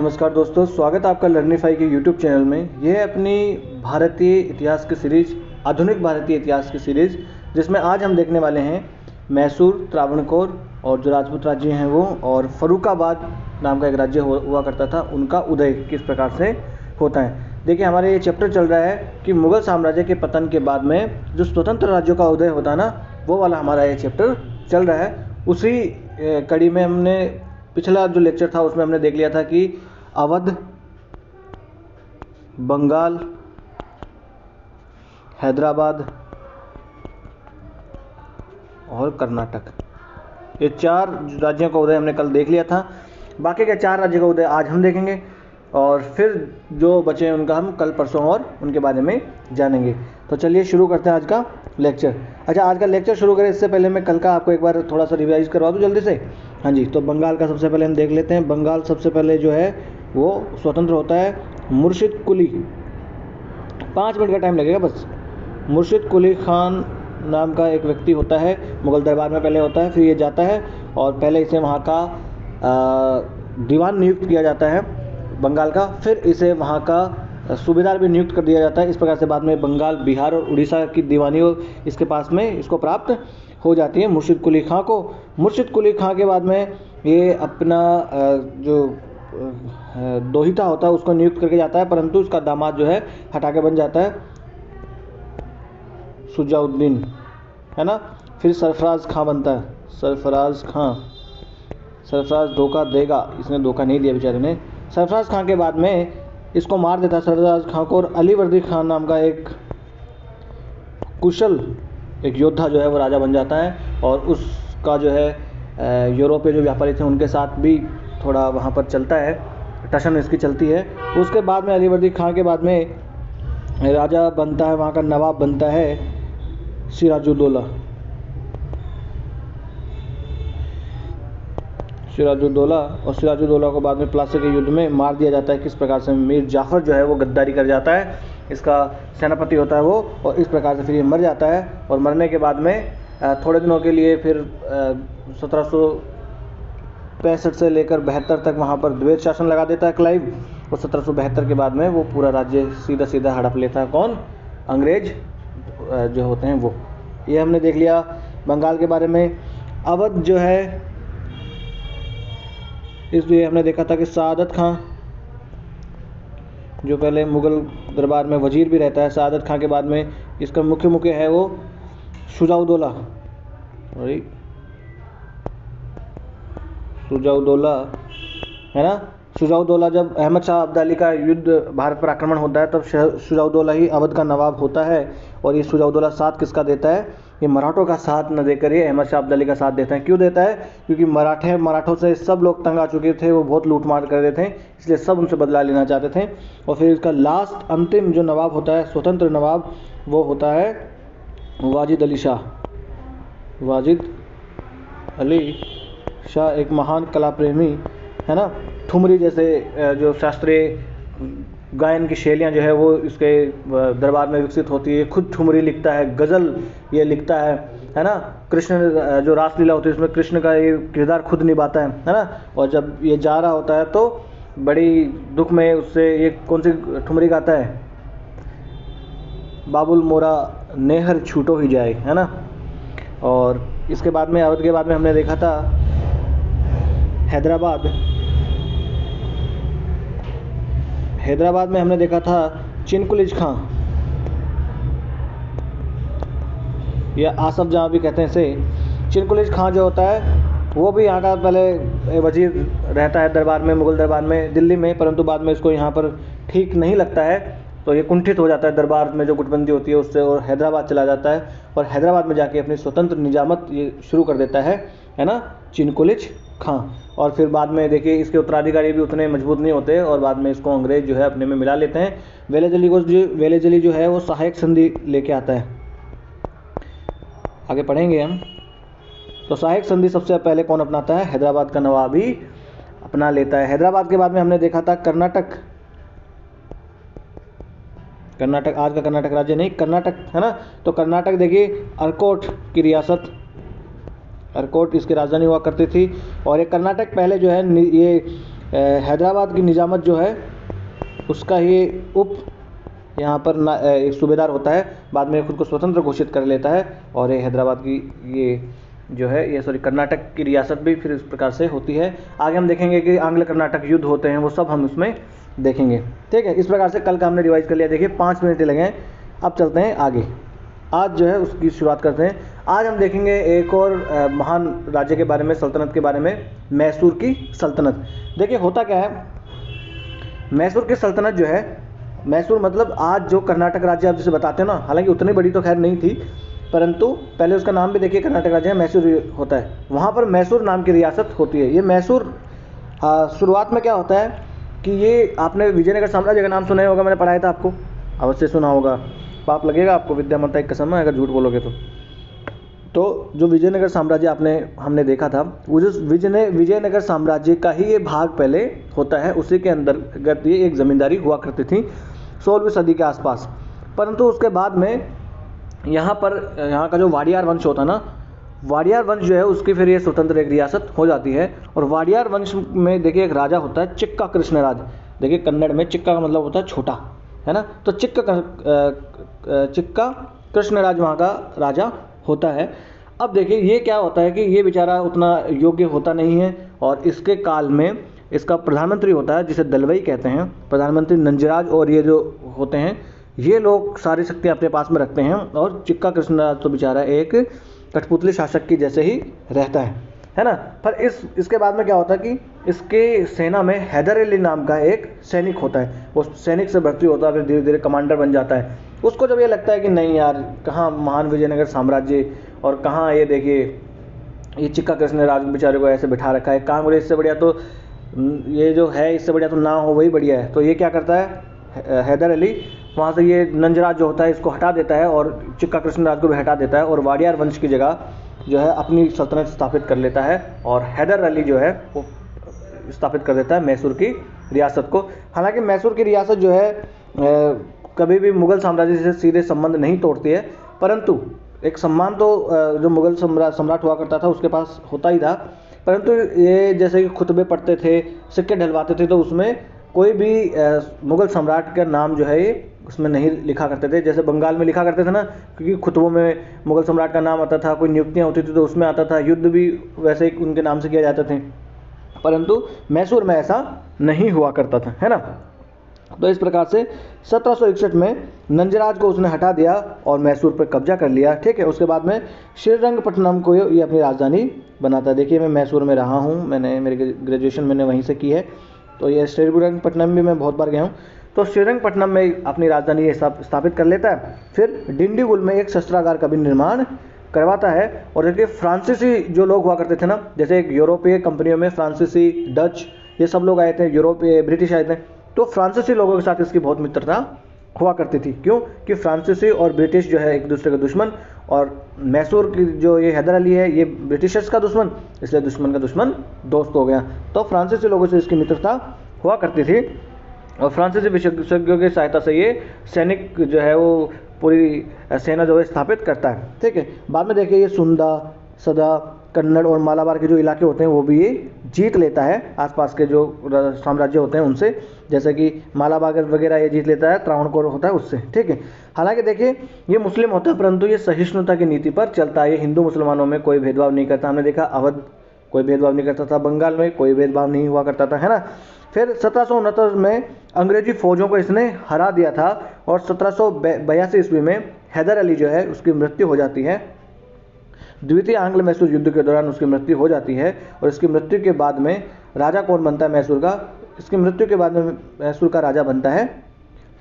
नमस्कार दोस्तों, स्वागत है आपका लर्निफाई के यूट्यूब चैनल में। यह है अपनी भारतीय इतिहास की सीरीज, आधुनिक भारतीय इतिहास की सीरीज, जिसमें आज हम देखने वाले हैं मैसूर, त्रावणकोर और जो राजपूत राज्य हैं वो, और फर्रुखाबाद नाम का एक राज्य हुआ करता था, उनका उदय किस प्रकार से होता है। देखिए, हमारे ये चैप्टर चल रहा है कि मुगल साम्राज्य के पतन के बाद में जो स्वतंत्र राज्यों का उदय होता है ना, वो वाला हमारा ये चैप्टर चल रहा है। उसी कड़ी में हमने पिछला जो लेक्चर था उसमें हमने देख लिया था कि अवध, बंगाल, हैदराबाद और कर्नाटक, ये 4 राज्यों का उदय हमने कल देख लिया था। बाकी के 4 राज्यों का उदय आज हम देखेंगे और फिर जो बचे हैं उनका हम कल परसों और उनके बारे में जानेंगे। तो चलिए शुरू करते हैं आज का लेक्चर। अच्छा, आज का लेक्चर शुरू करें इससे पहले मैं कल का आपको एक बार थोड़ा सा रिवाइज करवा दूं जल्दी से। हाँ जी, तो बंगाल का सबसे पहले हम देख लेते हैं। बंगाल सबसे पहले जो है वो स्वतंत्र होता है मुर्शिद कुली। 5 मिनट का टाइम लगेगा बस। मुर्शिद कुली खान नाम का एक व्यक्ति होता है, मुगल दरबार में पहले होता है, फिर ये जाता है और पहले इसे वहाँ का दीवान नियुक्त किया जाता है बंगाल का, फिर इसे वहाँ का सूबेदार भी नियुक्त कर दिया जाता है। इस प्रकार से बाद में बंगाल, बिहार और उड़ीसा की दीवानी इसके पास में इसको प्राप्त हो जाती है मुर्शिद कुली खां को। मुर्शिद कुली खां के बाद में ये अपना जो दोहिता होता है उसको नियुक्त करके जाता है, परंतु उसका दामाद जो है हटा के बन जाता है शुजाउद्दीन, है ना। फिर सरफराज खां बनता है, सरफराज खां। सरफराज धोखा देगा, इसने धोखा नहीं दिया बेचारे ने। सरफराज खां के बाद में इसको मार देता है सरफराज खां को, और अली वर्दी खान नाम का एक कुशल एक योद्धा जो है वो राजा बन जाता है, और उसका जो है यूरोपीय जो व्यापारी थे उनके साथ भी थोड़ा वहाँ पर चलता है, टशन इसकी चलती है। उसके बाद में अली वर्दी खां के बाद में राजा बनता है, वहाँ का नवाब बनता है सिराजुद्दौला। सिराजुद्दौला, और सिराजुद्दौला को बाद में प्लासी के युद्ध में मार दिया जाता है। किस प्रकार से मीर जाफ़र जो है वो गद्दारी कर जाता है, इसका सेनापति होता है वो, और इस प्रकार से फिर ये मर जाता है। और मरने के बाद में थोड़े दिनों के लिए फिर 1765 से लेकर 72 तक वहाँ पर द्वैत शासन लगा देता है क्लाइव, और 1772 के बाद में वो पूरा राज्य सीधा सीधा हड़प लेता है। कौन? अंग्रेज जो होते हैं वो। ये हमने देख लिया बंगाल के बारे में। अवध जो है, इसलिए हमने देखा था कि सआदत खां जो पहले मुगल दरबार में वजीर भी रहता है, सआदत खां के बाद में इसका मुख्य है वो शुजाउद्दौला। शुजाउद्दौला, है ना। शुजाउद्दौला, जब अहमद शाह अब्दाली का युद्ध भारत पर आक्रमण होता है तब शुजाउद्दौला ही अवध का नवाब होता है। और ये शुजाउद्दौला साथ किसका देता है? ये मराठों का साथ न देकर ये अहमद शाह अब्दाली का साथ देते हैं। क्यों देता है? क्योंकि मराठों से सब लोग तंग आ चुके थे, वो बहुत लूटमार कर रहे थे, इसलिए सब उनसे बदला लेना चाहते थे। और फिर इसका लास्ट अंतिम जो नवाब होता है, स्वतंत्र नवाब, वो होता है वाजिद अली शाह। वाजिद अली शाह एक महान कला प्रेमी, है ना। ठुमरी जैसे जो शास्त्रीय गायन की शैलियाँ जो है वो इसके दरबार में विकसित होती है। खुद ठुमरी लिखता है, गज़ल ये लिखता है ना। कृष्ण जो रासलीला होती है उसमें कृष्ण का ये किरदार खुद निभाता है ना। और जब ये जा रहा होता है तो बड़ी दुख में उससे ये कौन सी ठुमरी गाता है? बाबुल मोरा नेहर छूटो ही जाए, है ना। और इसके बाद में, अवध के बाद में हमने देखा था हैदराबाद में हमने देखा था चिनकुलिज खां, या आसफ जहाँ भी कहते हैं इसे। चिनकुलिज खां जो होता है वो भी यहाँ का पहले वजीर रहता है दरबार में, मुगल दरबार में दिल्ली में, परंतु बाद में इसको यहाँ पर ठीक नहीं लगता है तो ये कुंठित हो जाता है दरबार में जो गुटबंदी होती है उससे, और हैदराबाद चला जाता है, और हैदराबाद में जाके अपनी स्वतंत्र निजामत ये शुरू कर देता है ना, चिनकुलिज खां। और फिर बाद में देखिए इसके उत्तराधिकारी भी उतने मजबूत नहीं होते, और बाद में इसको अंग्रेज जो है अपने में मिला लेते हैं। वेलेजली जो है वो सहायक संधि लेके आता है, आगे पढ़ेंगे हम। तो सहायक संधि सबसे पहले कौन अपनाता है? हैदराबाद का नवाब ही अपना लेता है। हैदराबाद के बाद में हमने देखा था कर्नाटक। आज का कर्नाटक राज्य नहीं, कर्नाटक, है ना। तो कर्नाटक देखिए अर्कोट की रियासत, अर्कोट इसकी राजधानी हुआ करती थी। और ये कर्नाटक पहले जो है ये हैदराबाद की निजामत जो है उसका ही यहाँ पर एक सूबेदार होता है, बाद में खुद को स्वतंत्र घोषित कर लेता है, और ये हैदराबाद की ये जो है ये कर्नाटक की रियासत भी फिर इस प्रकार से होती है। आगे हम देखेंगे कि आंग्ल कर्नाटक युद्ध होते हैं, वो सब हम उसमें देखेंगे। ठीक है, इस प्रकार से कल का हमने रिवाइज कर लिया। देखिए 5 मिनट लगे हैं, अब चलते हैं आगे। आज जो है उसकी शुरुआत करते हैं। आज हम देखेंगे एक और महान राज्य के बारे में, सल्तनत के बारे में, मैसूर की सल्तनत। देखिए होता क्या है, मैसूर की सल्तनत जो है, मैसूर मतलब आज जो कर्नाटक राज्य आप जिसे बताते हैं ना, हालांकि उतनी बड़ी तो खैर नहीं थी, परंतु पहले उसका नाम भी देखिए कर्नाटक राज्य है, मैसूर होता है। वहाँ पर मैसूर नाम की रियासत होती है। ये मैसूर शुरुआत में क्या होता है कि ये आपने विजयनगर साम्राज्य का नाम सुना ही होगा, मैंने पढ़ाया था आपको, अवश्य सुना होगा। पाप लगेगा आपको विद्या माता की कसम है अगर झूठ बोलोगे तो जो विजयनगर साम्राज्य हमने देखा था, वो जो विजयनगर साम्राज्य का ही ये भाग पहले होता है, उसी के अंतर्गत ये एक ज़मींदारी हुआ करती थी 16वीं सदी के आसपास। परंतु उसके बाद में यहाँ का जो वाडियार वंश होता ना, वाडियार वंश जो है उसकी फिर ये स्वतंत्र एक रियासत हो जाती है। और वाडियार वंश में देखिए एक राजा होता है चिक्का कृष्णराज। देखिए कन्नड़ में चिक्का का मतलब होता है छोटा, है ना, तो चिक्का कृष्णराज वहाँ का राजा होता है। अब देखिए ये क्या होता है कि ये बेचारा उतना योग्य होता नहीं है, और इसके काल में इसका प्रधानमंत्री होता है जिसे दलवई कहते हैं, प्रधानमंत्री नंजराज, और ये जो होते हैं ये लोग सारी शक्ति अपने पास में रखते हैं, और चिक्का कृष्णराज तो बेचारा एक कठपुतली शासक की जैसे ही रहता है ना। पर इसके बाद में क्या होता है कि इसके सेना में हैदर अली नाम का एक सैनिक होता है। वो सैनिक से भर्ती होता है, फिर धीरे धीरे कमांडर बन जाता है। उसको जब ये लगता है कि नहीं यार, कहाँ महान विजयनगर साम्राज्य और कहाँ ये देखिए ये चिक्का कृष्णराज बेचारे को ऐसे बिठा रखा है, कहाँ बोले इससे बढ़िया तो ये जो है, इससे बढ़िया तो ना हो वही बढ़िया है। तो ये क्या करता है हैदर अली, वहाँ से ये नंजराज जो होता है इसको हटा देता है और चिक्का कृष्णराज को भी हटा देता है, और वाडियार वंश की जगह जो है अपनी सल्तनत स्थापित कर लेता है, और हैदर अली जो है वो स्थापित कर देता है मैसूर की रियासत को। हालांकि मैसूर की रियासत जो है कभी भी मुगल साम्राज्य से सीधे संबंध नहीं तोड़ती है, परंतु एक सम्मान तो जो मुगल सम्राट हुआ करता था उसके पास होता ही था। परंतु ये जैसे कि खुतबे पढ़ते थे, सिक्के ढलवाते थे, तो उसमें कोई भी मुगल सम्राट का नाम जो है ये उसमें नहीं लिखा करते थे। जैसे बंगाल में लिखा करते थे ना, क्योंकि खुतबों में मुगल सम्राट का नाम आता था, कोई नियुक्तियाँ होती थी तो उसमें आता था, युद्ध भी वैसे ही उनके नाम से किया जाते थे। परंतु मैसूर में ऐसा नहीं हुआ करता था, है ना। तो इस प्रकार से 1761 में नंजराज को उसने हटा दिया और मैसूर पर कब्जा कर लिया। ठीक है, उसके बाद में श्रीरंगपट्टनम को ये अपनी राजधानी बनाता है। देखिए मैं मैसूर में रहा हूँ, मेरी ग्रेजुएशन मैंने वहीं से की है, तो ये श्रीरंगपट्टनम भी मैं बहुत बार गया हूँ। तो श्रीरंगपट्टनम में अपनी राजधानी ये स्थापित कर लेता है। फिर डिंडीगुल में एक शस्त्रागार का भी निर्माण करवाता है। और देखिए फ्रांसीसी जो लोग हुआ करते थे ना, जैसे एक यूरोपीय कंपनियों में फ्रांसीसी, डच, ये सब लोग आए थे, यूरोपीय ब्रिटिश आए थे, तो फ्रांसीसी लोगों के साथ इसकी बहुत मित्रता हुआ करती थी। क्यों कि फ्रांसीसी और ब्रिटिश जो है एक दूसरे के दुश्मन, और मैसूर की जो ये हैदर अली है ये ब्रिटिशर्स का दुश्मन, इसलिए दुश्मन का दुश्मन दोस्त हो गया। तो फ्रांसीसी लोगों से इसकी मित्रता हुआ करती थी, और फ्रांसीसी विशेषज्ञों की सहायता से ये सैनिक जो है वो पूरी सेना जो है स्थापित करता है। ठीक है, बाद में देखिए ये सुंदा, सदा, कन्नड़ और मालाबार के जो इलाके होते हैं वो भी ये जीत लेता है, आसपास के जो साम्राज्य होते हैं उनसे, जैसे कि मालाबार वगैरह ये जीत लेता है, त्रावणकोर होता है उससे। ठीक है, हालांकि देखिए ये मुस्लिम होता है, परंतु ये सहिष्णुता की नीति पर चलता है। ये हिंदू मुसलमानों में कोई भेदभाव नहीं करता। हमने देखा अवध कोई भेदभाव नहीं करता था, बंगाल में कोई भेदभाव नहीं हुआ करता था, है ना। फिर 1769 में अंग्रेजी फौजों को इसने हरा दिया था, और 1782 ईस्वी में हैदर अली जो है उसकी मृत्यु हो जाती है। द्वितीय आंग्ल मैसूर युद्ध के दौरान उसकी मृत्यु हो जाती है, और इसकी मृत्यु के बाद में राजा कौन बनता है मैसूर का? इसकी मृत्यु के बाद में मैसूर का राजा बनता है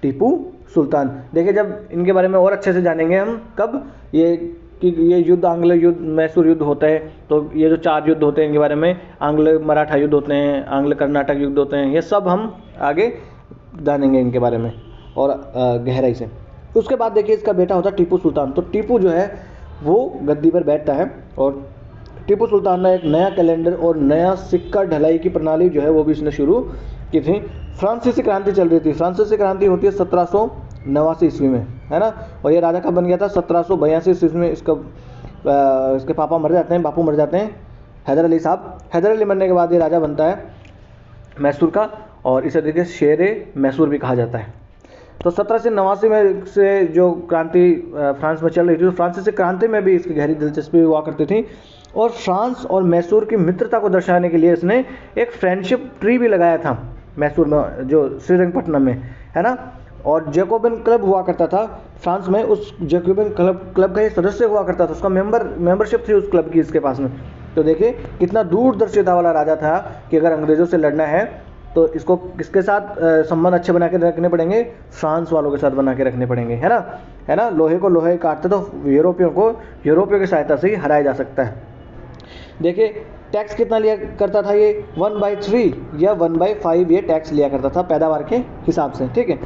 टीपू सुल्तान। देखिए जब इनके बारे में और अच्छे से जानेंगे हम, कब ये युद्ध, आंग्ल युद्ध, मैसूर युद्ध होता है, तो ये जो 4 युद्ध होते हैं इनके बारे में, आंग्ल मराठा युद्ध होते हैं, आंग्ल कर्नाटक युद्ध होते हैं, ये सब हम आगे जानेंगे इनके बारे में और गहराई से। उसके बाद देखिए इसका बेटा होता है टीपू सुल्तान। तो टीपू जो है वो गद्दी पर बैठता है, और टीपू सुल्तान ने एक नया कैलेंडर और नया सिक्का ढलाई की प्रणाली जो है वो भी इसने शुरू की थी। फ्रांसीसी क्रांति चल रही थी। फ्रांसीसी क्रांति होती है 1789 ईस्वी में, है ना, और ये राजा कब बन गया था? 1782 ईस्वी में इसके पापा मर जाते हैं, बापू मर जाते हैं, हैदर अली साहब। हैदर अली मरने के बाद ये राजा बनता है। मैसूर का, और इसे देखिए शेर मैसूर भी कहा जाता है। तो 1789 में से जो क्रांति फ्रांस में चल रही थी, तो फ्रांसीसी क्रांति में भी इसकी गहरी दिलचस्पी हुआ करती थी, और फ्रांस और मैसूर की मित्रता को दर्शाने के लिए इसने एक फ्रेंडशिप ट्री भी लगाया था मैसूर में, जो श्रीरंगपट्टनम में है ना। और जैकोबिन क्लब हुआ करता था फ्रांस में, उस जैकोबिन क्लब का ये सदस्य हुआ करता था, उसका मेंबरशिप थी उस क्लब की इसके पास में। तो देखिए कितना दूरदर्शिता वाला राजा था कि अगर अंग्रेज़ों से लड़ना है तो इसको किसके साथ संबंध अच्छे बना के रखने पड़ेंगे, फ्रांस वालों के साथ बना के रखने पड़ेंगे, है ना। लोहे को लोहे काटते तो यूरोपियों की सहायता से ही हराया जा सकता है। देखिए टैक्स कितना लिया करता था ये, 1/3 या 1/5 ये टैक्स लिया करता था पैदावार के हिसाब से, ठीक है।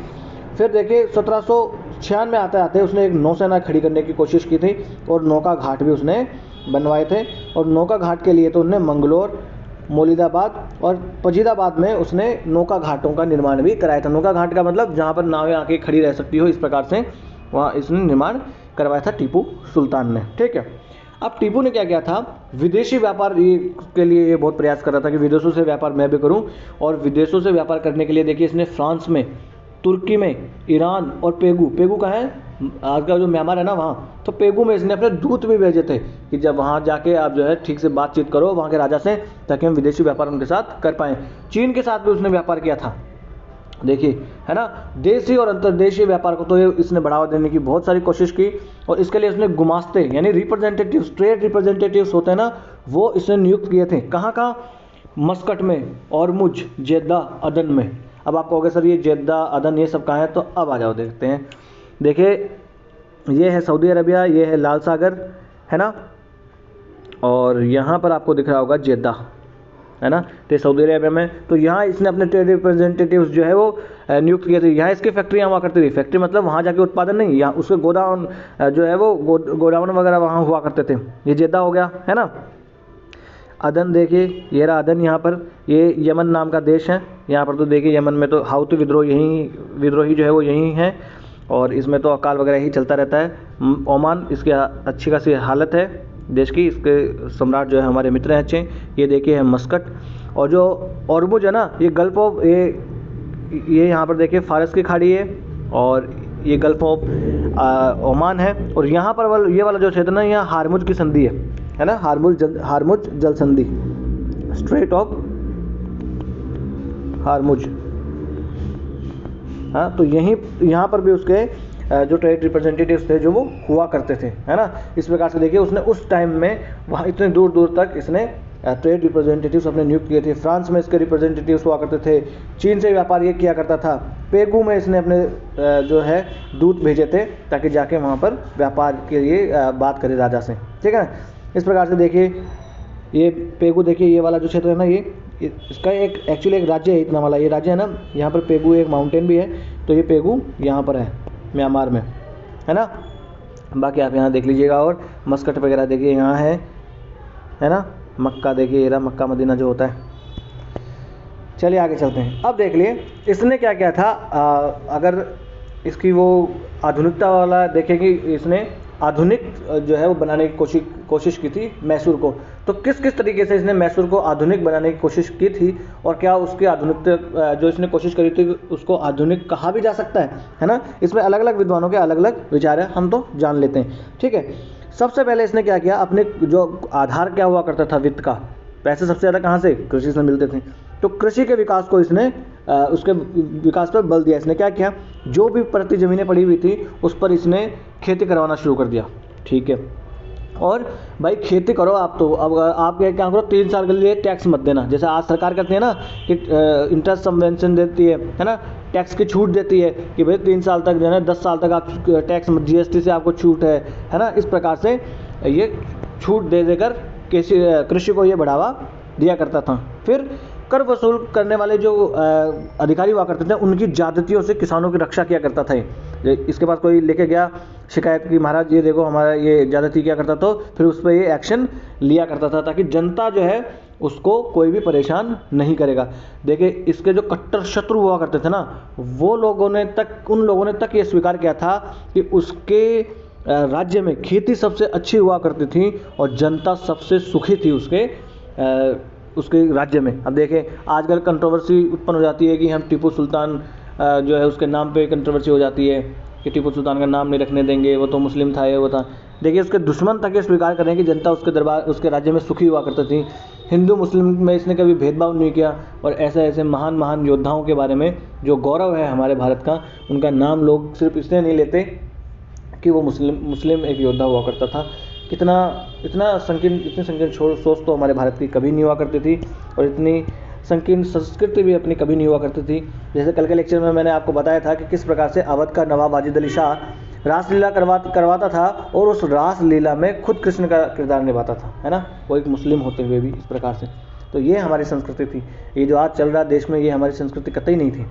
फिर देखिए 1796 में आते उसने एक नौसेना खड़ी करने की कोशिश की थी, और नौका घाट भी उसने बनवाए थे। और नौका घाट के लिए तो उन्होंने मंगलोर, मौलिदाबाद और पजीदाबाद में उसने नौका घाटों का निर्माण भी कराया था। नौका घाट का मतलब जहाँ पर नावें आके खड़ी रह सकती हो, इस प्रकार से वहाँ इसने निर्माण करवाया था टीपू सुल्तान ने, ठीक है। अब टीपू ने क्या किया था, विदेशी व्यापार के लिए ये बहुत प्रयास कर रहा था कि विदेशों से व्यापार मैं भी करूं, और विदेशों से व्यापार करने के लिए देखिए इसने फ्रांस में, तुर्की में, ईरान और पेगू कहाँ है, आज का जो म्यांमार है ना वहाँ, तो पेगू में इसने अपने दूत भी भेजे थे कि जब वहाँ जाके आप जो है ठीक से बातचीत करो वहाँ के राजा से, ताकि हम विदेशी व्यापार उनके साथ कर पाएँ। चीन के साथ भी उसने व्यापार किया था, देखिए है ना। देशी और अंतर्देशीय व्यापार को तो ये इसने बढ़ावा देने की बहुत सारी कोशिश की, और इसके लिए उसने गुमास्ते यानी रिप्रेजेंटेटिव्स, ट्रेड रिप्रेजेंटेटिव्स होते हैं ना, वो इसने नियुक्त किए थे। कहाँ, मस्कट में, औरमुज, जेद्दा, अदन में। अब आप कहोगे सर ये जेद्दा, अदन ये सब कहाँ है, तो अब आ जाओ देखते हैं। देखिए ये है सऊदी अरबिया, ये है लाल सागर, है ना, और यहाँ पर आपको दिख रहा होगा जेद्दा, है ना, तो सऊदी अरेबिया में। तो यहाँ इसने अपने ट्रेड रिप्रेजेंटेटिव्स जो है वो नियुक्त किए थे। यहाँ इसकी फैक्ट्रियाँ हुआ करती थी, फैक्ट्री मतलब वहाँ जाके उत्पादन नहीं, यहाँ उसके गोदाम जो है वो गोडाउन वगैरह वहाँ हुआ करते थे। ये जेद्दा हो गया, है ना। अदन देखिए, ये रहा अदन, यहाँ पर ये यमन नाम का देश है। यहाँ पर तो देखिए यमन में तो हाउती विद्रोही जो है वो यहीं है, और इसमें तो अकाल वगैरह ही चलता रहता है। ओमान, इसकी अच्छी खासी हालत है देश की, इसके सम्राट जो है हमारे मित्र हैं अच्छे। ये देखिए है मस्कट, और जो औरमुज है ना, ये गल्फ ऑफ ये यहाँ पर देखिए फारस की खाड़ी है, और ये गल्फ ऑफ ओमान है। और यहाँ पर ये वाला जो क्षेत्र ना, यहाँ हारमुज की संधि है ना, हारमुज जल संधि, स्ट्रेट ऑफ हारमुज। हाँ, तो यहाँ पर भी उसके जो ट्रेड रिप्रेजेंटेटिव्स थे जो वो हुआ करते थे, है ना। इस प्रकार से देखिए उसने उस टाइम में वहाँ इतने दूर दूर तक इसने ट्रेड रिप्रेजेंटेटिव्स अपने नियुक्त किए थे। फ्रांस में इसके रिप्रेजेंटेटिव्स हुआ करते थे, चीन से व्यापार ये किया करता था, पेगू में इसने अपने जो है दूत भेजे थे ताकि जाके वहाँ पर व्यापार के लिए बात करे राजा से, ठीक है। इस प्रकार से देखिए ये पेगू, देखिए ये वाला जो क्षेत्र है ना, ये इसका एक एक्चुअली एक राज्य है, इतना वाला ये राज्य है ना। यहाँ पर पेगू एक माउंटेन भी है, तो ये पेगू यहाँ पर है म्यांमार में, है ना। बाकी आप यहाँ देख लीजिएगा, और मस्कट वगैरह देखिए यहाँ है ना। मक्का देखिए, ये रहा मक्का मदीना जो होता है। चलिए आगे चलते हैं। अब देख लिए इसने क्या किया था, अगर इसकी वो आधुनिकता वाला देखेंगे, इसने आधुनिक जो है वो बनाने की कोशिश की थी मैसूर को। तो किस किस तरीके से इसने मैसूर को आधुनिक बनाने की कोशिश की थी, और क्या उसकी आधुनिकता जो इसने कोशिश करी थी उसको आधुनिक कहा भी जा सकता है ना। इसमें अलग अलग विद्वानों के अलग अलग विचार है, हम तो जान लेते हैं, ठीक है। सबसे पहले इसने क्या किया, अपने जो आधार क्या हुआ करता था वित्त का, पैसे सबसे ज़्यादा कहाँ से, कृषि से मिलते थे। तो कृषि के विकास को इसने उसके विकास पर बल दिया। इसने क्या किया, जो भी प्रति ज़मीनें पड़ी हुई थी उस पर इसने खेती करवाना शुरू कर दिया, ठीक है। और भाई खेती करो आप, तो अब आप क्या करो, 3 साल के लिए टैक्स मत देना। जैसे आज सरकार कहती है ना कि इंटरेस्ट सबवेंशन देती है ना, टैक्स की छूट देती है कि भाई 3 साल तक जो है 10 साल तक आप टैक्स GST से आपको छूट है ना। इस प्रकार से ये छूट दे देकर कृषि को ये बढ़ावा दिया करता था। फिर कर वसूल करने वाले जो अधिकारी हुआ करते थे, उनकी ज्यादतियों से किसानों की रक्षा किया करता था। इसके पास कोई लेके गया शिकायत की, महाराज ये देखो हमारा ये ज्यादती किया करता, तो फिर उस पर ये एक्शन लिया करता था, ताकि जनता जो है उसको कोई भी परेशान नहीं करेगा। देखिए इसके जो कट्टर शत्रु हुआ करते थे ना, उन लोगों ने तक ये स्वीकार किया था कि उसके राज्य में खेती सबसे अच्छी हुआ करती थी और जनता सबसे सुखी थी उसके उसके राज्य में। अब देखें आजकल कंट्रोवर्सी उत्पन्न हो जाती है कि हम टीपू सुल्तान जो है उसके नाम पे कंट्रोवर्सी हो जाती है कि टीपू सुल्तान का नाम नहीं रखने देंगे, वो तो मुस्लिम था, ये वो था। देखिए उसके दुश्मन तक ये स्वीकार करें कि जनता उसके दरबार उसके राज्य में सुखी हुआ करती थी, हिंदू मुस्लिम में इसने कभी भेदभाव नहीं किया। और ऐसे ऐसे महान महान योद्धाओं के बारे में जो गौरव है हमारे भारत का, उनका नाम लोग सिर्फ इसलिए नहीं लेते कि वो मुस्लिम एक योद्धा हुआ करता था। इतनी संकीर्ण सोच तो हमारे भारत की कभी नहीं हुआ करती थी, और इतनी संकीर्ण संस्कृति भी अपनी कभी नहीं हुआ करती थी। जैसे कल के लेक्चर में मैंने आपको बताया था कि किस प्रकार से अवध का नवाब वाजिद अली शाह रासलीला करवाता था, और उस रासलीला में खुद कृष्ण का किरदार निभाता था, है ना, वो एक मुस्लिम होते हुए भी इस प्रकार से। तो ये हमारी संस्कृति थी। ये जो आज चल रहा देश में, ये हमारी संस्कृति कतई नहीं थी।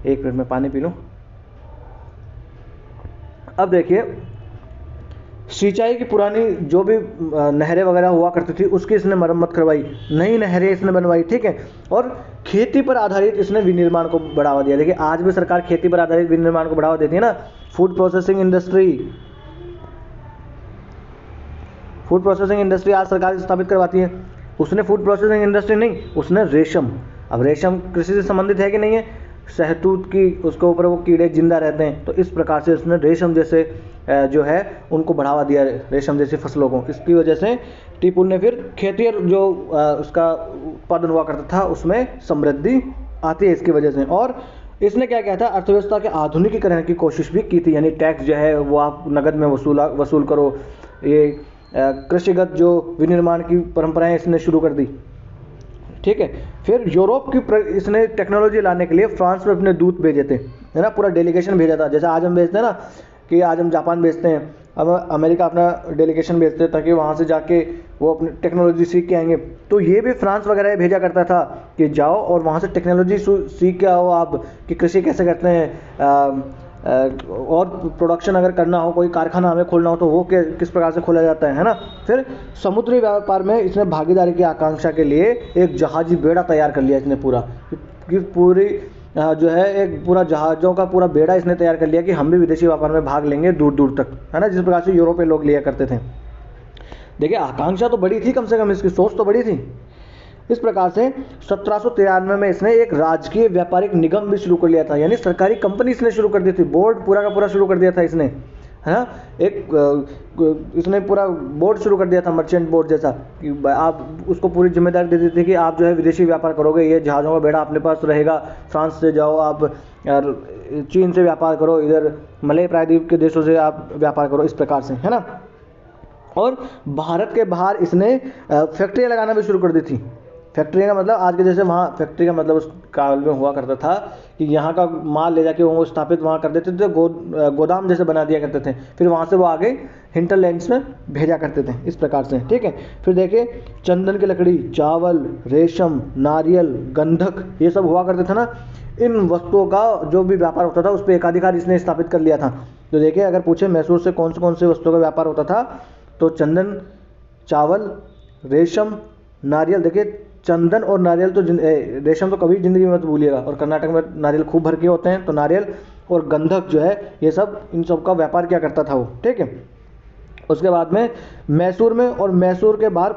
एक मिनट में पानी पी लूँ। अब देखिए सिंचाई की पुरानी जो भी नहरें वगैरह हुआ करती थी उसकी इसने मरम्मत करवाई, नई नहरें इसने बनवाई, ठीक है। और खेती पर आधारित इसने विनिर्माण को बढ़ावा दिया। देखिए आज भी सरकार खेती पर आधारित विनिर्माण को बढ़ावा देती है ना। फूड प्रोसेसिंग इंडस्ट्री आज सरकार स्थापित करवाती है। उसने फूड प्रोसेसिंग इंडस्ट्री नहीं, उसने रेशम। अब रेशम कृषि से संबंधित है कि नहीं है, शहतूत की उसके ऊपर वो कीड़े जिंदा रहते हैं, तो इस प्रकार से उसने रेशम जैसे जो है उनको बढ़ावा दिया, रेशम जैसी फसलों को। इसकी वजह से टीपू ने फिर खेती और जो उसका उत्पादन हुआ करता था उसमें समृद्धि आती है इसकी वजह से। और इसने क्या किया था, अर्थव्यवस्था के आधुनिकीकरण की कोशिश भी की थी, यानी टैक्स जो है वो आप नगद में वसूल करो। ये कृषिगत जो विनिर्माण की परंपराएं इसने शुरू कर दी, ठीक है। फिर यूरोप की इसने टेक्नोलॉजी लाने के लिए फ्रांस में अपने दूत भेजे थे, है ना, पूरा डेलीगेशन भेजा था। जैसे आज हम भेजते हैं ना कि आज हम जापान भेजते हैं, अब अमेरिका अपना डेलीगेशन भेजते हैं ताकि वहाँ से जाके वो अपनी टेक्नोलॉजी सीख के आएंगे। तो ये भी फ्रांस वगैरह भेजा करता था कि जाओ और वहाँ से टेक्नोलॉजी सीख के आओ आप, कि कृषि कैसे करते हैं, और प्रोडक्शन अगर करना हो, कोई कारखाना हमें खोलना हो तो वो किस प्रकार से खोला जाता है ना। फिर समुद्री व्यापार में इसने भागीदारी की आकांक्षा के लिए एक जहाजी बेड़ा तैयार कर लिया इसने पूरा, कि पूरी जो है एक पूरा जहाज़ों का पूरा बेड़ा इसने तैयार कर लिया कि हम भी विदेशी व्यापार में भाग लेंगे दूर दूर तक, है ना, जिस प्रकार से यूरोपीय लोग लिया करते थे। देखिए आकांक्षा तो बड़ी थी, कम से कम इसकी सोच तो बड़ी थी। इस प्रकार से 1793 में इसने एक राजकीय व्यापारिक निगम भी शुरू कर लिया था, यानी सरकारी कंपनी इसने शुरू कर दी थी। बोर्ड पूरा का पूरा शुरू कर दिया था इसने, है ना। इसने पूरा बोर्ड शुरू कर दिया था, मर्चेंट बोर्ड जैसा, कि आप उसको पूरी जिम्मेदारी दे दी थी कि आप जो है विदेशी व्यापार करोगे, ये जहाज़ों का बेड़ा अपने पास रहेगा, फ्रांस से जाओ आप, चीन से व्यापार करो, इधर मलय प्रायद्वीप के देशों से आप व्यापार करो, इस प्रकार से, है ना। और भारत के बाहर इसने फैक्ट्रियाँ लगाना भी शुरू कर दी थी। फैक्ट्री का मतलब आज के जैसे वहाँ फैक्ट्री का मतलब उस काल में हुआ करता था कि यहाँ का माल ले जाके वो स्थापित वहाँ कर देते थे, गोदाम जैसे बना दिया करते थे, फिर वहाँ से वो आगे हिंटरलैंड्स में भेजा करते थे, इस प्रकार से, ठीक है। फिर देखिए चंदन की लकड़ी, चावल, रेशम, नारियल, गंधक, ये सब हुआ करते थे ना। इन वस्तुओं का जो भी व्यापार होता था उस पर एकाधिकार इसने स्थापित कर लिया था। तो देखिए अगर पूछे मैसूर से कौन से वस्तुओं का व्यापार होता था, तो चंदन, चावल, रेशम, नारियल। देखिए चंदन और नारियल तो रेशम तो कभी ज़िंदगी में मत भूलिएगा, और कर्नाटक में नारियल खूब भर के होते हैं, तो नारियल और गंधक जो है ये सब, इन सब का व्यापार क्या करता था वो, ठीक है। उसके बाद में मैसूर में, और मैसूर के बाहर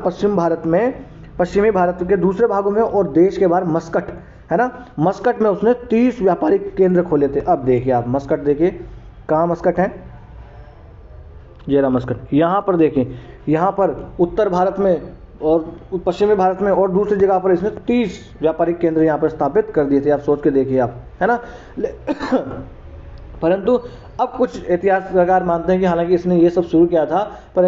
पश्चिमी भारत के दूसरे भागों में और देश के बाहर मस्कट, है ना, मस्कट में उसने 30 व्यापारिक केंद्र खोले थे। अब देखिए आप मस्कट, देखिए कहाँ मस्कट है, ये रहा मस्कट। यहाँ पर देखिए, यहाँ पर उत्तर भारत में और पश्चिमी भारत में और दूसरी जगह पर इसने 30 व्यापारिक केंद्र यहाँ पर स्थापित कर दिए थे। आप सोच के देखिए आप, है ना। परंतु अब कुछ इतिहासकार मानते हैं कि हालांकि इसने ये सब शुरू किया था, पर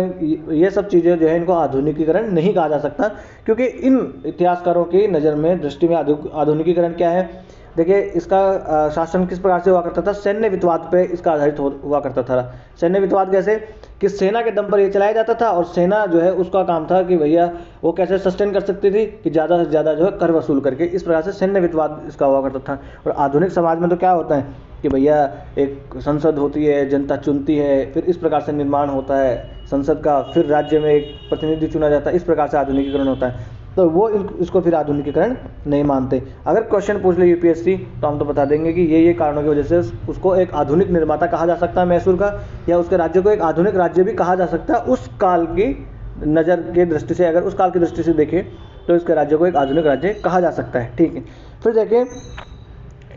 ये सब चीज़ें जो है इनको आधुनिकीकरण नहीं कहा जा सकता, क्योंकि इन इतिहासकारों की नज़र में, दृष्टि में आधुनिकीकरण क्या है। देखिए इसका शासन किस प्रकार से हुआ करता था, सैन्य वित्तवाद पे इसका आधारित हुआ करता था। सैन्य वित्तवाद कैसे, कि सेना के दम पर ये चलाया जाता था, और सेना जो है उसका काम था कि भैया वो कैसे सस्टेन कर सकती थी, कि ज़्यादा से ज़्यादा जो है कर वसूल करके, इस प्रकार से सैन्य वित्तवाद इसका हुआ करता था। और आधुनिक समाज में तो क्या होता है कि भैया एक संसद होती है, जनता चुनती है, फिर इस प्रकार से निर्माण होता है संसद का, फिर राज्य में एक प्रतिनिधि चुना जाता है, इस प्रकार से आधुनिकीकरण होता है। तो वो इसको फिर आधुनिकीकरण नहीं मानते। अगर क्वेश्चन पूछ ले यूपीएससी तो हम तो बता देंगे कि ये कारणों की वजह से उसको एक आधुनिक निर्माता कहा जा सकता है मैसूर का, या उसके राज्य को एक आधुनिक राज्य भी कहा जा सकता है उस काल की नज़र के दृष्टि से। अगर उस काल की दृष्टि से देखें तो इसके राज्य को एक आधुनिक राज्य कहा जा सकता है। ठीक है, फिर देखिए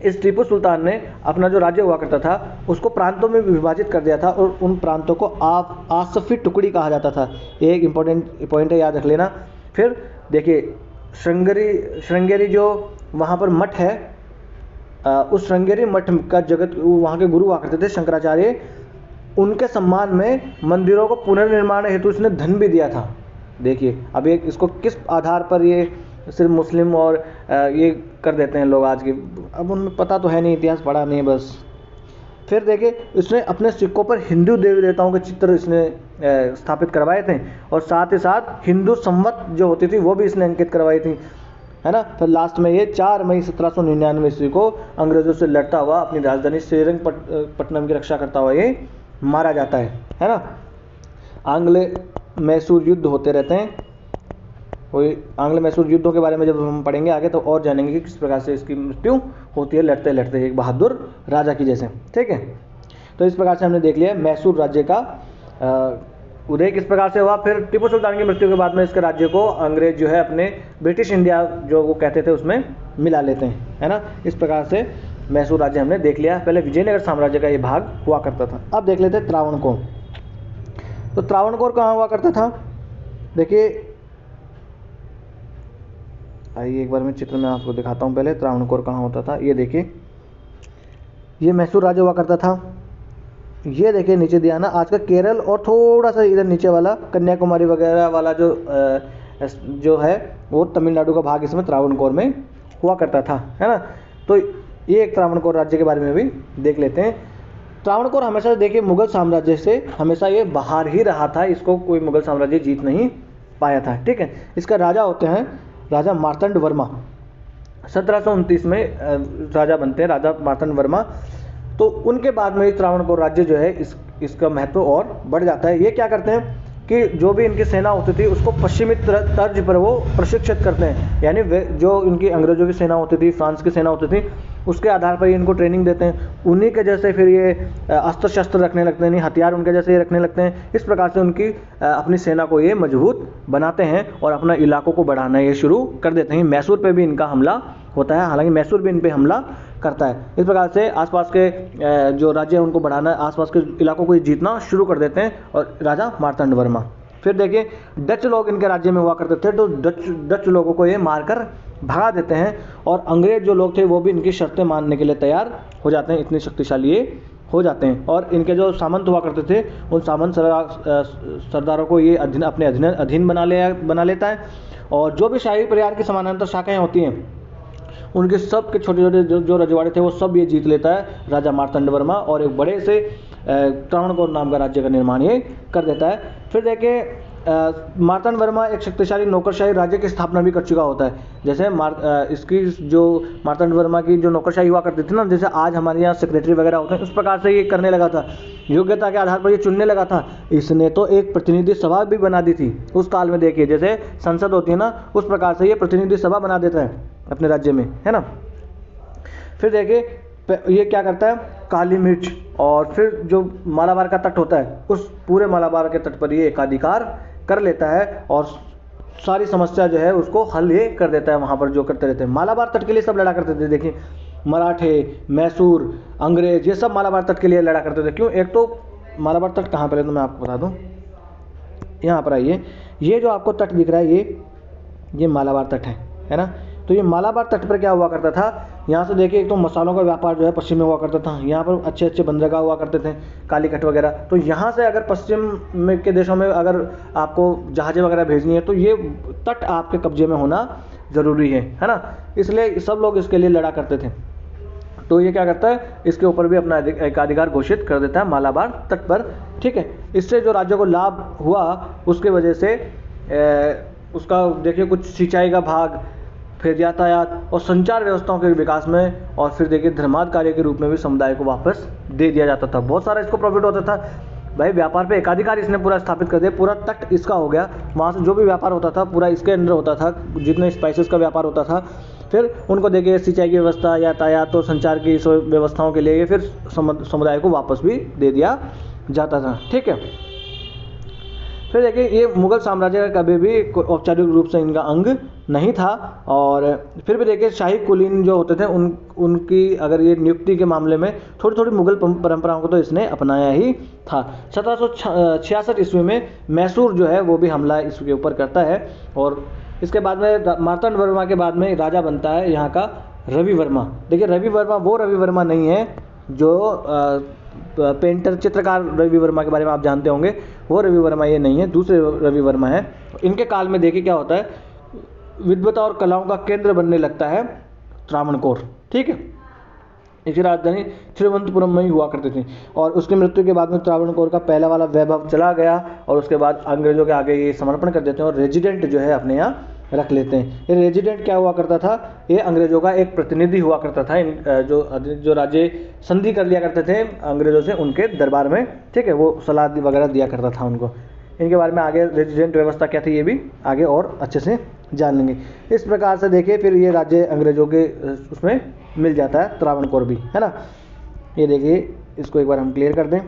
इस टीपू सुल्तान ने अपना जो राज्य हुआ करता था उसको प्रांतों में विभाजित कर दिया था और उन प्रांतों को आसफी टुकड़ी कहा जाता था। ये एक इम्पोर्टेंट पॉइंट है, याद रख लेना। फिर देखिए श्रृंगेरी जो वहाँ पर मठ है, उस श्रृंगेरी मठ का जगत वहाँ के गुरु हुआ करते थे शंकराचार्य, उनके सम्मान में मंदिरों को पुनर्निर्माण हेतु इसने धन भी दिया था। देखिए अब ये इसको किस आधार पर ये सिर्फ मुस्लिम और ये कर देते हैं लोग आज के, अब उनमें पता तो है नहीं, इतिहास पढ़ा नहीं बस। फिर देखिए इसने अपने सिक्कों पर हिंदू देवी देवताओं के चित्र इसने स्थापित करवाए थे और साथ ही साथ हिंदू संवत जो होती थी वो भी इसने अंकित करवाई थी, है ना। फिर लास्ट में ये 4 मई 1799 ईस्वी को अंग्रेजों से लड़ता हुआ अपनी राजधानी श्रीरंगपट्टनम की रक्षा करता हुआ ये मारा जाता है ना। आंग्ल मैसूर युद्ध होते रहते हैं, वही आंग्ल मैसूर युद्धों के बारे में जब हम पढ़ेंगे आगे तो और जानेंगे कि किस प्रकार से इसकी मृत्यु होती है लड़ते लड़ते एक बहादुर राजा की जैसे। ठीक है, तो इस प्रकार से हमने देख लिया मैसूर राज्य का उदय किस प्रकार से हुआ। फिर टीपू सुल्तान की मृत्यु के बाद में इसके राज्य को अंग्रेज जो है अपने ब्रिटिश इंडिया जो वो कहते थे उसमें मिला लेते हैं, है ना। इस प्रकार से मैसूर राज्य हमने देख लिया। पहले विजयनगर साम्राज्य का ये भाग हुआ करता था। अब देख लेते हैं त्रावणकोर। तो त्रावणकोर कहाँ हुआ करता था, देखिए आइए एक बार मैं चित्र में आपको दिखाता हूँ। पहले त्रावणकोर कहाँ होता था, ये देखिए ये मैसूर राज्य हुआ करता था। ये देखिए नीचे दिया ना, आज का केरल और थोड़ा सा इधर नीचे वाला कन्याकुमारी वगैरह वाला जो है वो तमिलनाडु का भाग इसमें त्रावणकोर में हुआ करता था, है ना। तो ये एक त्रावणकोर राज्य के बारे में भी देख लेते हैं। त्रावणकोर हमेशा देखिए मुगल साम्राज्य से हमेशा ये बाहर ही रहा था, इसको कोई मुगल साम्राज्य जीत नहीं पाया था। ठीक है, इसका राजा होते हैं राजा मार्तंड वर्मा। 1729 में राजा बनते हैं राजा मार्तंड वर्मा। तो उनके बाद में त्रावणकोर राज्य जो है इसका महत्व और बढ़ जाता है। ये क्या करते हैं कि जो भी इनकी सेना होती थी उसको पश्चिमी तर्ज पर वो प्रशिक्षित करते हैं, यानी जो इनकी अंग्रेजों की सेना होती थी, फ्रांस की सेना होती थी, उसके आधार पर इनको ट्रेनिंग देते हैं। उन्हीं के जैसे फिर ये अस्त्र शस्त्र रखने लगते हैं, हथियार उनके जैसे ये रखने लगते हैं। इस प्रकार से उनकी अपनी सेना को ये मजबूत बनाते हैं और अपना इलाकों को बढ़ाना ये शुरू कर देते हैं। मैसूर पे भी इनका हमला होता है, हालांकि मैसूर भी इन पे हमला करता है। इस प्रकार से आसपास के जो राज्य हैं उनको बढ़ाना, आसपास के इलाकों को जीतना शुरू कर देते हैं और राजा मार्तंड वर्मा। फिर देखिए डच लोग इनके राज्य में हुआ करते थे, तो डच लोगों को ये मारकर भगा देते हैं और अंग्रेज जो लोग थे वो भी इनकी शर्तें मानने के लिए तैयार हो जाते हैं, इतनी शक्तिशाली ये हो जाते हैं। और इनके जो सामंत हुआ करते थे उन सामंत सरदारों को ये अपने अधीन बना लेता है। और जो भी शाही परिवार की समानांतर शाखाएँ होती हैं उनके सब के छोटे छोटे जो रजवाड़े थे वो सब ये जीत लेता है राजा मार्तंड वर्मा और एक बड़े से त्रावणकोर नाम का राज्य का निर्माण ये कर देता है। फिर देखिए मार्तंड वर्मा एक शक्तिशाली नौकरशाही राज्य की स्थापना भी कर चुका होता है। जैसे इसकी जो मार्तंड वर्मा की जो नौकरशाही हुआ करती थी ना, जैसे आज हमारे यहाँ सेक्रेटरी वगैरह होते हैं, उस प्रकार से ये करने लगा था, योग्यता के आधार पर ये चुनने लगा था। इसने तो एक प्रतिनिधि सभा भी बना दी थी उस काल में। देखिए जैसे संसद होती है ना, उस प्रकार से ये प्रतिनिधि सभा बना देता है अपने राज्य में, है ना। फिर देखिए ये क्या करता है, काली मिर्च और फिर जो मालाबार का तट होता है उस पूरे मालाबार के तट पर ये एकाधिकार कर लेता है और सारी समस्या जो है उसको हल ये कर देता है। वहाँ पर जो करते रहते हैं मालाबार तट के लिए सब लड़ा करते थे। देखिए मराठे, मैसूर, अंग्रेज, ये सब मालाबार तट के लिए लड़ा करते थे। क्यों? एक तो मालाबार तट कहाँ, पहले तो मैं आपको बता दूँ, यहाँ पर आइए, ये जो आपको तट दिख रहा है ये मालाबार तट है ना। तो ये मालाबार तट पर क्या हुआ करता था, यहाँ से देखिए एक तो मसालों का व्यापार जो है पश्चिम में हुआ करता था, यहाँ पर अच्छे अच्छे बंदरगाह हुआ करते थे, कालीकट वगैरह। तो यहाँ से अगर पश्चिम में के देशों में अगर आपको जहाज़ें वगैरह भेजनी है तो ये तट आपके कब्जे में होना ज़रूरी है ना। इसलिए सब लोग इसके लिए लड़ा करते थे। तो ये क्या करता है, इसके ऊपर भी अपना एकाधिकार घोषित कर देता है मालाबार तट पर। ठीक है, इससे जो राज्य को लाभ हुआ उसके वजह से उसका देखिए कुछ सिंचाई का भाग, फिर यातायात और संचार व्यवस्थाओं के विकास में, और फिर देखिए धर्मार्थ कार्य के रूप में भी समुदाय को वापस दे दिया जाता था। बहुत सारा इसको प्रॉफिट होता था भाई। व्यापार पे एकाधिकार इसने पूरा स्थापित कर दिया, पूरा तट इसका हो गया। वहाँ से जो भी व्यापार होता था पूरा इसके अंदर होता था, जितने स्पाइसेस का व्यापार होता था। फिर उनको देखिए सिंचाई की व्यवस्था, यातायात और संचार की व्यवस्थाओं के लिए फिर समुदाय को वापस भी दे दिया जाता था। ठीक है, फिर देखिए ये मुगल साम्राज्य का कभी भी औपचारिक रूप से इनका अंग नहीं था। और फिर भी देखिए शाही कुलीन जो होते थे उनकी अगर ये नियुक्ति के मामले में थोड़ी थोड़ी मुगल परंपराओं को तो इसने अपनाया ही था। 1766 ईस्वी में मैसूर जो है वो भी हमला इसके ऊपर करता है। और इसके बाद में मार्तंड वर्मा के बाद में राजा बनता है यहाँ का रवि वर्मा। देखिए रवि वर्मा वो रवि वर्मा नहीं है जो पेंटर चित्रकार रवि वर्मा के बारे में आप जानते होंगे, वो रवि वर्मा ये नहीं है, दूसरे रवि वर्मा है। इनके काल में देखिए क्या होता है, विद्वता और कलाओं का केंद्र बनने लगता है त्रावणकोर। ठीक है, इसकी राजधानी तिरुवनंतपुरम में ही हुआ करती थी। और उसकी मृत्यु के बाद में त्रावणकोर का पहला वाला वैभव चला गया और उसके बाद अंग्रेजों के आगे ये समर्पण कर देते हैं और रेजिडेंट जो है अपने यहाँ रख लेते हैं। ये रेजिडेंट क्या हुआ करता था, ये अंग्रेजों का एक प्रतिनिधि हुआ करता था। इन जो राज्य संधि कर लिया करते थे अंग्रेजों से, उनके दरबार में, ठीक है, वो सलाह वगैरह दिया करता था उनको। इनके बारे में आगे रेजिडेंट व्यवस्था क्या थी ये भी आगे और अच्छे से जान लेंगे। इस प्रकार से देखिए फिर ये राज्य अंग्रेजों के उसमें मिल जाता है, त्रावणकोर भी, है ना। ये देखिए इसको एक बार हम क्लियर कर दें।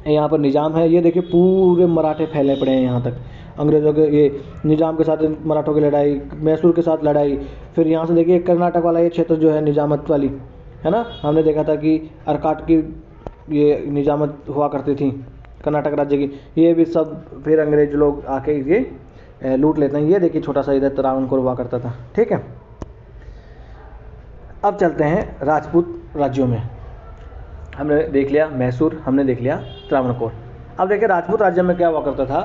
यहाँ पर निजाम है, ये देखिए पूरे मराठे फैले पड़े हैं यहाँ तक। अंग्रेजों के ये निजाम के साथ मराठों की लड़ाई, मैसूर के साथ लड़ाई, फिर यहाँ से देखिए कर्नाटक वाला ये क्षेत्र जो है निजामत वाली, है ना। हमने देखा था कि अर्काट की ये निजामत हुआ करती थी कर्नाटक राज्य की, ये भी सब फिर अंग्रेज लोग आके ये लूट लेते हैं। ये देखिए छोटा सा इधर त्रावणकोर हुआ करता था। ठीक है, अब चलते हैं राजपूत राज्यों में। हमने देख लिया मैसूर, हमने देख लिया त्रावणकोर। अब देखिए राजपूत राज्य में क्या हुआ करता था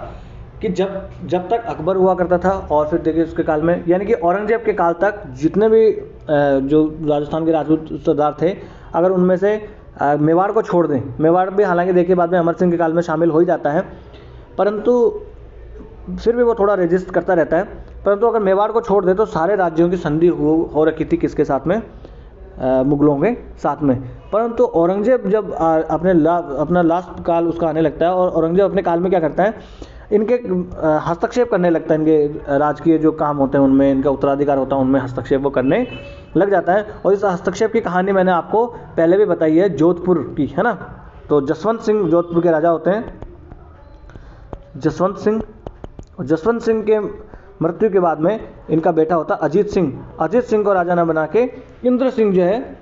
कि जब तक अकबर हुआ करता था और फिर देखिए उसके काल में यानी कि औरंगजेब के काल तक जितने भी जो राजस्थान के राजपूत सरदार थे, अगर उनमें से मेवाड़ को छोड़ दें, मेवाड़ भी हालांकि देखिए बाद में अमर सिंह के काल में शामिल हो ही जाता है, परंतु फिर भी वो थोड़ा रेजिस्ट करता रहता है। परंतु अगर मेवाड़ को छोड़ दे तो सारे राज्यों की संधि हो रखी थी किसके साथ में, मुगलों के साथ में। परंतु औरंगजेब जब अपना लास्ट काल उसका आने लगता है और औरंगजेब अपने काल में क्या करता है, इनके हस्तक्षेप करने लगता है, इनके राजकीय जो काम होते हैं उनमें, इनका उत्तराधिकार होता है उनमें हस्तक्षेप वो करने लग जाता है। और इस हस्तक्षेप की कहानी मैंने आपको पहले भी बताई है जोधपुर की, है ना। तो जसवंत सिंह जोधपुर के राजा होते हैं, जसवंत सिंह के मृत्यु के बाद में इनका बेटा होता अजीत सिंह। अजीत सिंह को राजा न बना के इंद्र सिंह जो है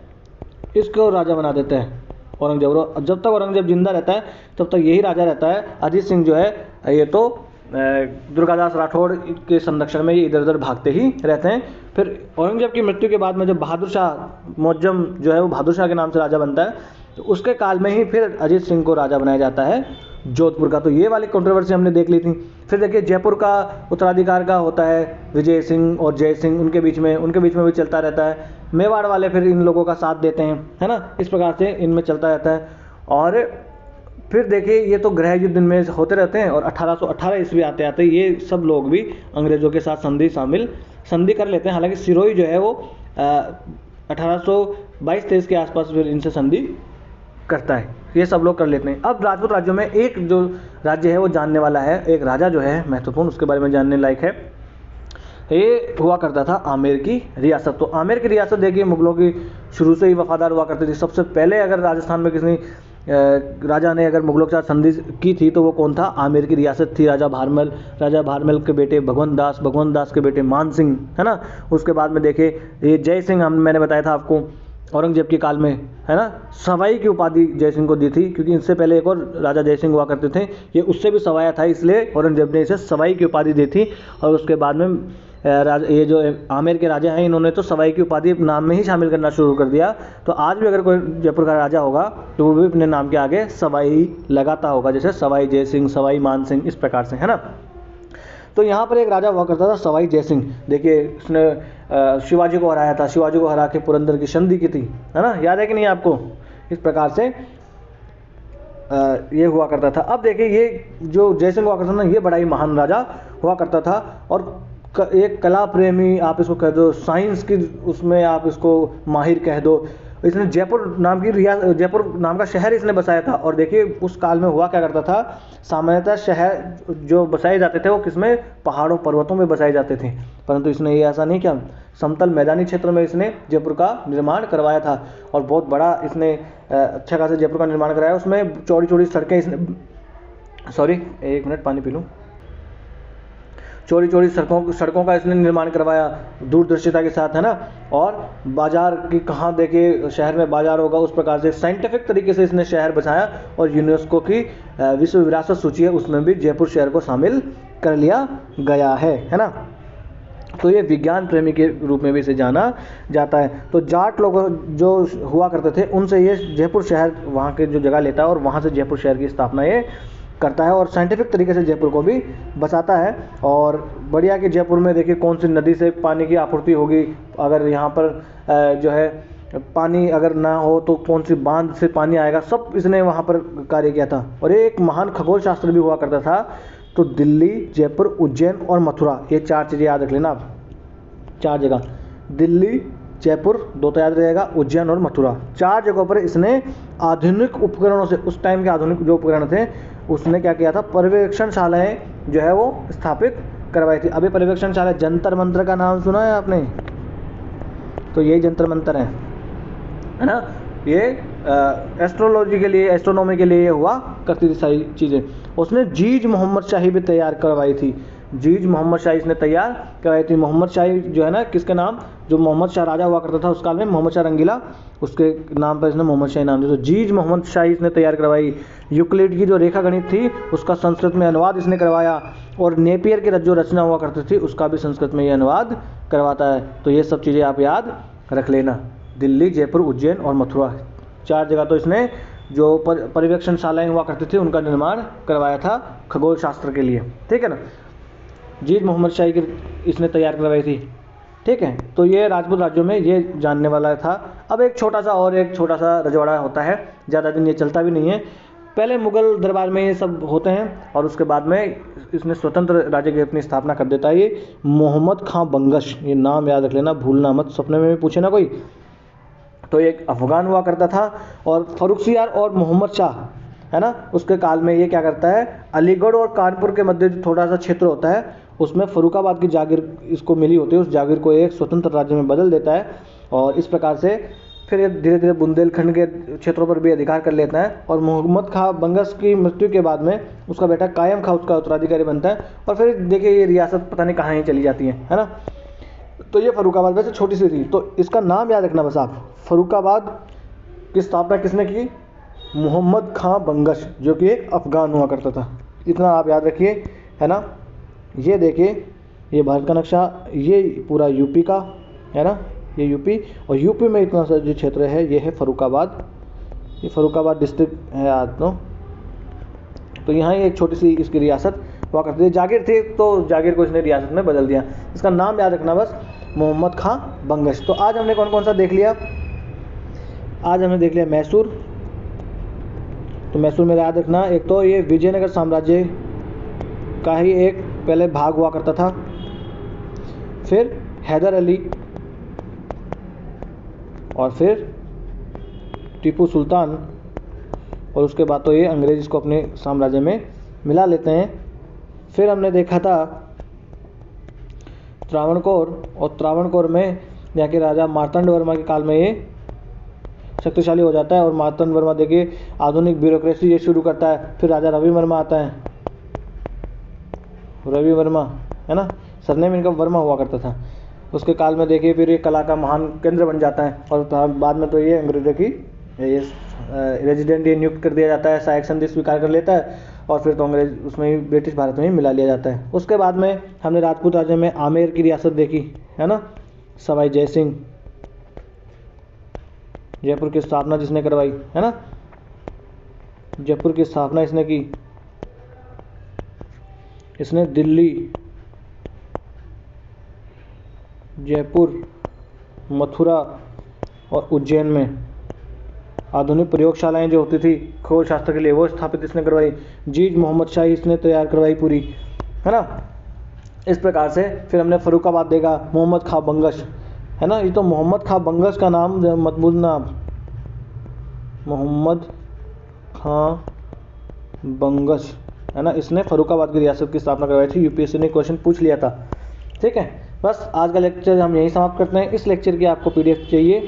इसको राजा बना देते हैं औरंगजेब। और जब तक औरंगजेब जिंदा रहता है तब तक यही राजा रहता है। अजीत सिंह जो है ये तो दुर्गादास राठौड़ के संरक्षण में ये इधर उधर भागते ही रहते हैं। फिर औरंगजेब की मृत्यु के बाद में जब बहादुर शाह मुअज्जम जो है वो बहादुर शाह के नाम से राजा बनता है, तो उसके काल में ही फिर अजीत सिंह को राजा बनाया जाता है जोधपुर का। तो ये वाली कंट्रोवर्सी हमने देख ली थी। फिर देखिए जयपुर का उत्तराधिकार का होता है विजय सिंह और जय सिंह, उनके बीच में भी चलता रहता है। मेवाड़ वाले फिर इन लोगों का साथ देते हैं, है ना। इस प्रकार से इनमें चलता रहता है। और फिर देखिए ये तो गृह युद्ध इनमें होते रहते हैं और 1818 ईस्वी आते आते ये सब लोग भी अंग्रेजों के साथ संधि कर लेते हैं। हालांकि सिरोही जो है वो 1822-23 के आसपास फिर इनसे संधि करता है, ये सब लोग कर लेते हैं। अब राजपूत राज्यों में एक जो राज्य है वो जानने वाला है, एक राजा जो है महत्वपूर्ण, उसके बारे में जानने लायक है। ये हुआ करता था आमेर की रियासत। तो आमेर की रियासत देखिए मुगलों की शुरू से ही वफादार हुआ करती थी। सबसे पहले अगर राजस्थान में किसी राजा ने अगर मुगलों के साथ संधि की थी तो वो कौन था, आमेर की रियासत थी। राजा भारमल के बेटे भगवंत दास के बेटे मान सिंह, है ना। उसके बाद में देखिए ये जय सिंह, मैंने बताया था आपको औरंगजेब के काल में, है ना, सवाई की उपाधि जय सिंह को दी थी, क्योंकि इससे पहले एक और राजा जय सिंह हुआ करते थे, ये उससे भी सवाया था, इसलिए औरंगजेब ने इसे सवाई की उपाधि दी थी। और उसके बाद में ये जो आमेर के राजा हैं इन्होंने तो सवाई की उपाधि नाम में ही शामिल करना शुरू कर दिया। तो आज भी अगर कोई जयपुर का राजा होगा तो वो भी अपने नाम के आगे सवाई लगाता होगा, जैसे सवाई जय सिंह, सवाई मान सिंह, इस प्रकार से, है ना। तो यहाँ पर एक राजा हुआ करता था सवाई जय सिंह। देखिए उसने शिवाजी को हराया था, शिवाजी को हरा के पुरंदर की संधि की थी, है ना, याद है कि नहीं आपको। इस प्रकार से ये हुआ करता था। अब देखिए ये जो जय सिंह हुआ करता था ना, ये बड़ा ही महान राजा हुआ करता था और एक कला प्रेमी आप इसको कह दो, साइंस की उसमें आप इसको माहिर कह दो। इसने जयपुर नाम का शहर इसने बसाया था। और देखिए उस काल में हुआ क्या करता था, सामान्यतः शहर जो बसाए जाते थे वो किसमें, पहाड़ों पर्वतों में बसाए जाते थे, परंतु इसने ये ऐसा नहीं किया, समतल मैदानी क्षेत्र में इसने जयपुर का निर्माण करवाया था। और बहुत बड़ा इसने अच्छा खासा जयपुर का निर्माण कराया। उसमें चौड़ी चौड़ी सड़कें इसने, सॉरी एक मिनट पानी पी लूँ। चौड़ी चौड़ी सड़कों का इसने निर्माण करवाया दूरदर्शिता के साथ, है ना। और बाजार की कहाँ देखिए शहर में बाजार होगा उस प्रकार से साइंटिफिक तरीके से इसने शहर बसाया। और यूनेस्को की विश्व विरासत सूची है उसमें भी जयपुर शहर को शामिल कर लिया गया है ना। तो ये विज्ञान प्रेमी के रूप में भी इसे जाना जाता है। तो जाट लोग जो हुआ करते थे उनसे ये जयपुर शहर वहाँ के जो जगह लेता है और वहाँ से जयपुर शहर की स्थापना ये करता है और साइंटिफिक तरीके से जयपुर को भी बचाता है। और बढ़िया कि जयपुर में देखिए कौन सी नदी से पानी की आपूर्ति होगी, अगर यहाँ पर जो है पानी अगर ना हो तो कौन सी बांध से पानी आएगा, सब इसने वहाँ पर कार्य किया था। और ये एक महान खगोल शास्त्र भी हुआ करता था। तो दिल्ली, जयपुर, उज्जैन और मथुरा, ये 4 चीज़ें याद रख लेना आप, 4 जगह, दिल्ली, जयपुर 2 तो याद रहेगा, उज्जैन और मथुरा, 4 जगहों पर इसने आधुनिक उपकरणों से, उस टाइम के आधुनिक जो उपकरण थे उसने क्या किया था, पर्यवेक्षणशालाएँ जो है वो स्थापित करवाई थी। अभी पर्यवेक्षणशाला जंतर मंतर का नाम सुना है आपने, तो यही जंतर मंतर है ना। ये एस्ट्रोलॉजी के लिए, एस्ट्रोनॉमी के लिए हुआ करती थी सारी चीज़ें। उसने जीज मोहम्मद शाही भी तैयार करवाई थी, जीज मोहम्मद शाही इसने तैयार करवाई थी। मोहम्मद शाही जो है ना, किसके नाम, जो मोहम्मद शाह राजा हुआ करता था उस काल में, मोहम्मद शाह रंगीला, उसके नाम पर इसने मोहम्मद शाही नाम दिया। तो जीज मोहम्मद शाही इसने तैयार करवाई। यूक्लिड की जो रेखा गणित थी उसका संस्कृत में अनुवाद इसने करवाया। और नेपियर की जो रचना हुआ करती थी उसका भी संस्कृत में ये अनुवाद करवाता है। तो ये सब चीज़ें आप याद रख लेना, दिल्ली, जयपुर, उज्जैन और मथुरा, 4 जगह तो इसने जो पर्यवेक्षणशालाएँ हुआ करती थी उनका निर्माण करवाया था खगोल शास्त्र के लिए, ठीक है ना। जीज मोहम्मद शाही की इसने तैयार करवाई थी, ठीक है। तो ये राजपूत राज्यों में ये जानने वाला था। अब एक छोटा सा रजवाड़ा होता है, ज़्यादा दिन ये चलता भी नहीं है। पहले मुगल दरबार में ये सब होते हैं और उसके बाद में इसने स्वतंत्र राज्य की अपनी स्थापना कर देता है। ये मोहम्मद खां बंगश, ये नाम याद रख लेना, भूलना मत, सपने में भी पूछे ना कोई। तो एक अफगान हुआ करता था। और फर्रुखसियार और मोहम्मद शाह, है ना, उसके काल में ये क्या करता है, अलीगढ़ और कानपुर के मध्य जो थोड़ा सा क्षेत्र होता है उसमें फर्रुखाबाद की जागीर इसको मिली होती है, उस जागीर को एक स्वतंत्र राज्य में बदल देता है। और इस प्रकार से फिर ये धीरे धीरे बुंदेलखंड के क्षेत्रों पर भी अधिकार कर लेता है। और मोहम्मद खां बंगश की मृत्यु के बाद में उसका बेटा कायम खां उसका उत्तराधिकारी बनता है। और फिर देखिए ये रियासत पता नहीं कहाँ ही चली जाती है ना। तो ये फर्रुखाबाद वैसे छोटी सी थी, तो इसका नाम याद रखना बस आप। फर्रुखाबाद की स्थापना किसने की, मोहम्मद खां बंगश, जो कि एक अफगान हुआ करता था। इतना आप याद रखिए, है ना। ये देखिए, ये भारत का नक्शा, ये पूरा यूपी का है ना, ये यूपी, और यूपी में इतना सा जो क्षेत्र है ये है फर्रुखाबाद, ये फर्रुखाबाद डिस्ट्रिक्ट है आज तो यहाँ ही एक छोटी सी इसकी रियासत हुआ करती थी। जागीर थी तो जागीर को इसने रियासत में बदल दिया। इसका नाम याद रखना बस, मोहम्मद खां बंगश। तो आज हमने कौन कौन सा देख लिया, आज हमने देख लिया मैसूर। तो मैसूर में याद रखना, एक तो ये विजयनगर साम्राज्य का ही एक पहले भाग हुआ करता था। फिर हैदर अली और फिर टीपू सुल्तान, और उसके बाद तो ये अंग्रेज इसको अपने साम्राज्य में मिला लेते हैं। फिर हमने देखा था त्रावणकोर, और त्रावणकोर में यहाँ के राजा मार्तंड वर्मा के काल में ये शक्तिशाली हो जाता है। और मार्तंड वर्मा देखिए आधुनिक ब्यूरोक्रेसी ये शुरू करता है। फिर राजा रवि वर्मा आता है, रवि वर्मा है ना, सरनेम इनका वर्मा हुआ करता था। उसके काल में देखिए फिर ये कला का महान केंद्र बन जाता है। और बाद में तो ये अंग्रेजों की ये रेजिडेंट ये नियुक्त कर दिया जाता है, सहायक संधि स्वीकार कर लेता है। और फिर तो अंग्रेज उसमें ही ब्रिटिश भारत में ही मिला लिया जाता है। उसके बाद में हमने राजपूत राज्य में आमेर की रियासत देखी, है ना, सवाई जय सिंह, जयपुर की स्थापना जिसने करवाई, है ना, जयपुर की स्थापना इसने की। इसने दिल्ली, जयपुर, मथुरा और उज्जैन में आधुनिक प्रयोगशालाएं जो होती थी खगोल शास्त्र के लिए वो स्थापित इसने करवाई। जीज मोहम्मद शाही इसने तैयार करवाई पूरी, है ना। इस प्रकार से फिर हमने फर्रुखाबाद देखा, मोहम्मद खां बंगश, है ना। ये तो मोहम्मद खां बंगश का नाम मत भूलना आप, मोहम्मद खां बंगश, है ना। इसने फर्रुखाबाद की रियासत की स्थापना करवाई थी। यूपीएससी ने क्वेश्चन पूछ लिया था, ठीक है। बस आज का लेक्चर हम यहीं समाप्त करते हैं। इस लेक्चर की आपको पीडीएफ चाहिए,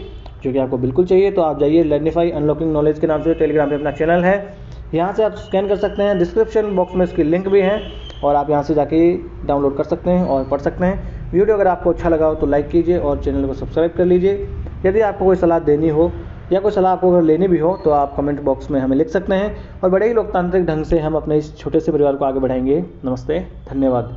जो कि आपको बिल्कुल चाहिए, तो आप जाइए लर्निफाई अनलॉकिंग नॉलेज के नाम से टेलीग्राम पे अपना चैनल है, यहाँ से आप स्कैन कर सकते हैं। डिस्क्रिप्शन बॉक्स में इसकी लिंक भी है, और आप यहाँ से जाके डाउनलोड कर सकते हैं और पढ़ सकते हैं। वीडियो अगर आपको अच्छा लगा हो तो लाइक कीजिए और चैनल को सब्सक्राइब कर लीजिए। यदि आपको कोई सलाह देनी हो या कोई सलाह आपको अगर लेनी भी हो तो आप कमेंट बॉक्स में हमें लिख सकते हैं और बड़े ही लोकतांत्रिक ढंग से हम अपने इस छोटे से परिवार को आगे बढ़ाएंगे। नमस्ते, धन्यवाद।